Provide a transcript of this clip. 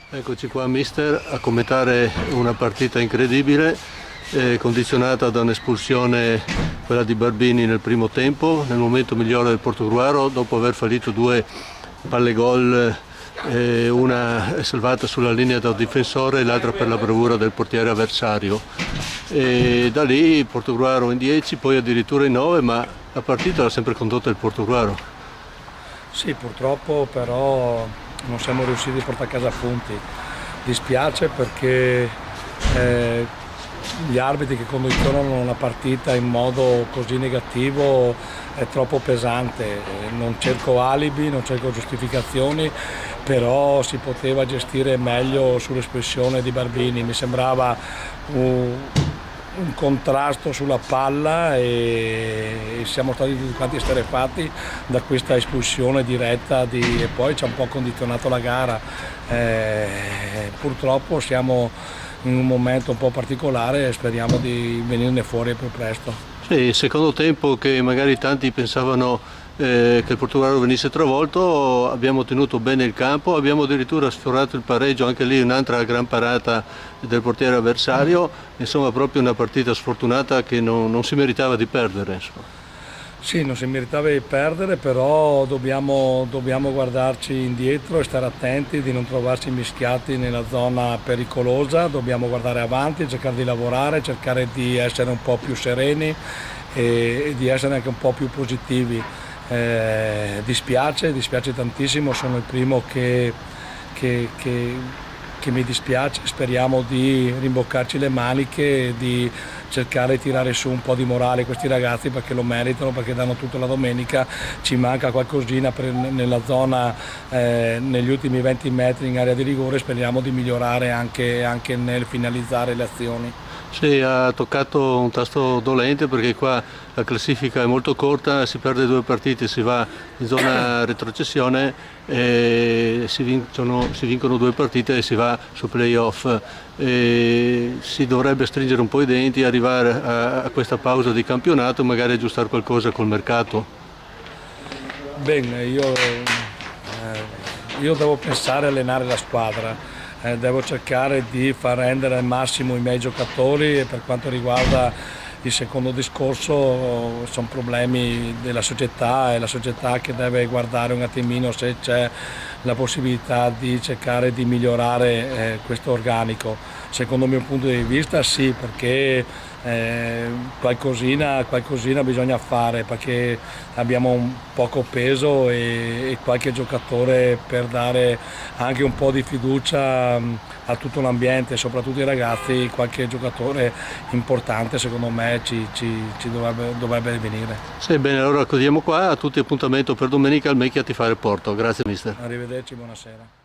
Eccoci qua mister a commentare una partita incredibile, condizionata da un'espulsione, quella di Barbini nel primo tempo, nel momento migliore del Portogruaro, dopo aver fallito due palle gol, una è salvata sulla linea da un difensore e l'altra per la bravura del portiere avversario. E da lì il Portogruaro in 10, poi addirittura in 9, ma la partita l'ha sempre condotta il Portogruaro. Sì, purtroppo però non siamo riusciti a portare a casa punti. Dispiace perché gli arbitri che condizionano una partita in modo così negativo è troppo pesante. Non cerco alibi, non cerco giustificazioni, però si poteva gestire meglio sull'espressione di Barbini. Mi sembrava un contrasto sulla palla e siamo stati tutti quanti esterrefatti da questa espulsione diretta e poi ci ha un po' condizionato la gara. Purtroppo siamo in un momento un po' particolare e speriamo di venirne fuori più presto. Sì, il secondo tempo che magari tanti pensavano che il Portogallo venisse travolto, abbiamo tenuto bene il campo, abbiamo addirittura sfiorato il pareggio, anche lì un'altra gran parata del portiere avversario, insomma proprio una partita sfortunata che non si meritava di perdere. Insomma. Sì, non si meritava di perdere, però dobbiamo guardarci indietro e stare attenti di non trovarci mischiati nella zona pericolosa, dobbiamo guardare avanti, cercare di lavorare, cercare di essere un po' più sereni e di essere anche un po' più positivi. Dispiace tantissimo, sono il primo che mi dispiace, speriamo di rimboccarci le maniche e di cercare di tirare su un po' di morale questi ragazzi perché lo meritano, perché danno tutto la domenica. Ci manca qualcosina nella zona, negli ultimi 20 metri in area di rigore, speriamo di migliorare anche nel finalizzare le azioni. Sì, ha toccato un tasto dolente perché qua la classifica è molto corta, si perde due partite, si va in zona retrocessione, e si vincono due partite e si va su playoff. Si dovrebbe stringere un po' i denti, arrivare a questa pausa di campionato e magari aggiustare qualcosa col mercato. Bene, io devo pensare a allenare la squadra. Devo cercare di far rendere al massimo i miei giocatori e per quanto riguarda il secondo discorso sono problemi della società, è la società che deve guardare un attimino se c'è la possibilità di cercare di migliorare questo organico. Secondo il mio punto di vista sì, perché qualcosina bisogna fare, perché abbiamo un poco peso e qualche giocatore per dare anche un po' di fiducia a tutto l'ambiente, soprattutto i ragazzi, qualche giocatore importante secondo me ci dovrebbe venire. Sì, bene, allora accogliamo qua, a tutti appuntamento per domenica al Mecchia a tifare Porto. Grazie mister. Arrivederci, buonasera.